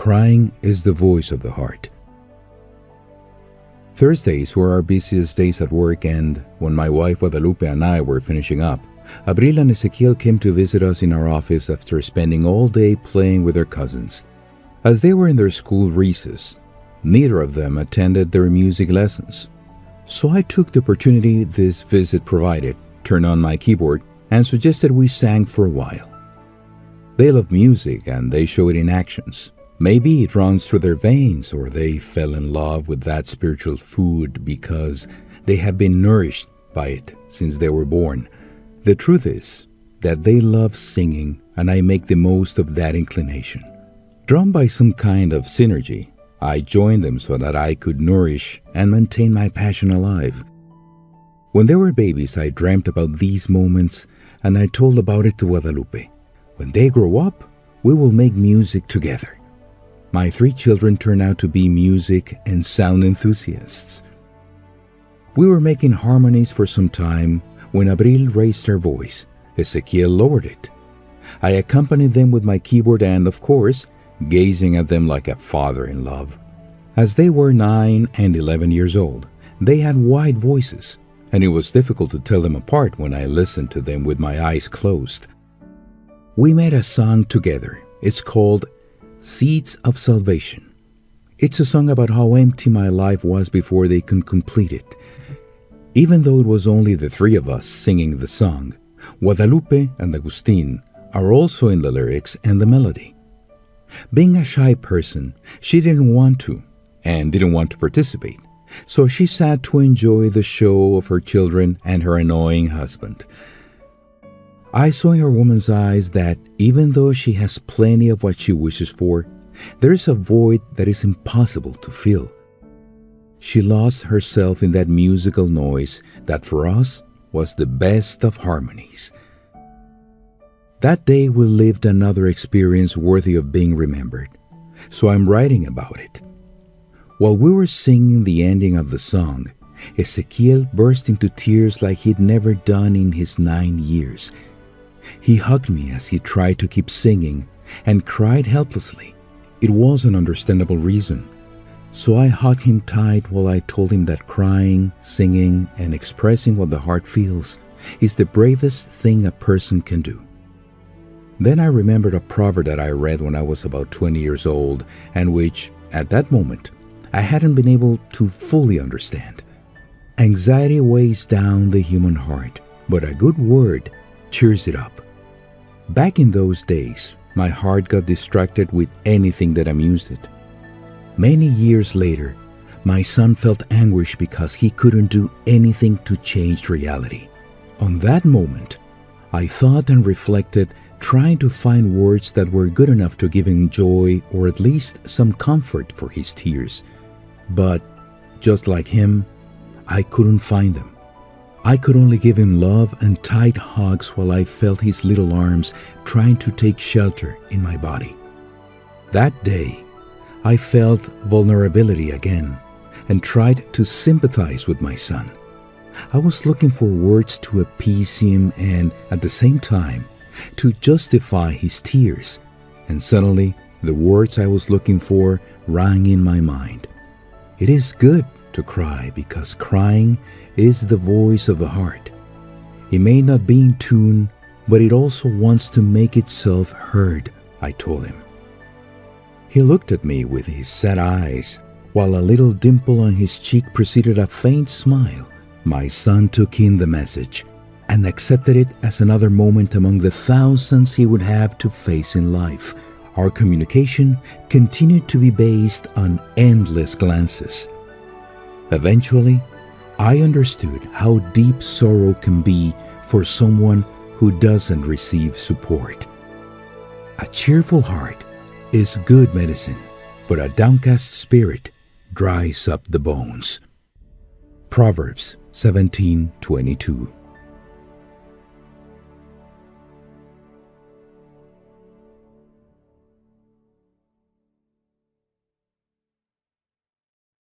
crying is the voice of the heart. Thursdays were our busiest days at work, and when my wife Guadalupe and I were finishing up, Abril and Ezequiel came to visit us in our office after spending all day playing with their cousins. As they were in their school recess, neither of them attended their music lessons. So I took the opportunity this visit provided, turned on my keyboard, and suggested we sang for a while. They love music and they show it in actions. Maybe it runs through their veins, or they fell in love with that spiritual food because they have been nourished by it since they were born. The truth is that they love singing, and I make the most of that inclination. Drawn by some kind of synergy, I joined them so that I could nourish and maintain my passion alive. When they were babies, I dreamt about these moments, and I told about it to Guadalupe. When they grow up, we will make music together. My 3 children turned out to be music and sound enthusiasts. We were making harmonies for some time when Abril raised her voice. Ezequiel lowered it. I accompanied them with my keyboard and, of course, gazing at them like a father in love. As they were 9 and 11 years old, they had wide voices, and it was difficult to tell them apart when I listened to them with my eyes closed. We made a song together. It's called Seeds of Salvation. It's a song about how empty my life was before they could complete it. Even though it was only the 3 of us singing the song, Guadalupe and Agustin are also in the lyrics and the melody. Being a shy person, she didn't want to participate, so she sat to enjoy the show of her children and her annoying husband. I saw in her woman's eyes that even though she has plenty of what she wishes for, there is a void that is impossible to fill. She lost herself in that musical noise that for us was the best of harmonies. That day we lived another experience worthy of being remembered, so I'm writing about it. While we were singing the ending of the song, Ezequiel burst into tears like he'd never done in his 9 years. He hugged me as he tried to keep singing and cried helplessly. It was an understandable reason. So I hugged him tight while I told him that crying, singing, and expressing what the heart feels is the bravest thing a person can do. Then I remembered a proverb that I read when I was about 20 years old and which, at that moment, I hadn't been able to fully understand. Anxiety weighs down the human heart, but a good word cheers it up. Back in those days, my heart got distracted with anything that amused it. Many years later, my son felt anguish because he couldn't do anything to change reality. On that moment, I thought and reflected, trying to find words that were good enough to give him joy or at least some comfort for his tears. But, just like him, I couldn't find them. I could only give him love and tight hugs while I felt his little arms trying to take shelter in my body. That day, I felt vulnerability again and tried to sympathize with my son. I was looking for words to appease him and, at the same time, to justify his tears, and suddenly the words I was looking for rang in my mind. It is good to cry because crying is the voice of the heart. It may not be in tune, but it also wants to make itself heard, I told him. He looked at me with his sad eyes, while a little dimple on his cheek preceded a faint smile. My son took in the message and accepted it as another moment among the thousands he would have to face in life. Our communication continued to be based on endless glances. Eventually, I understood how deep sorrow can be for someone who doesn't receive support. A cheerful heart is good medicine, but a downcast spirit dries up the bones. Proverbs 17:22.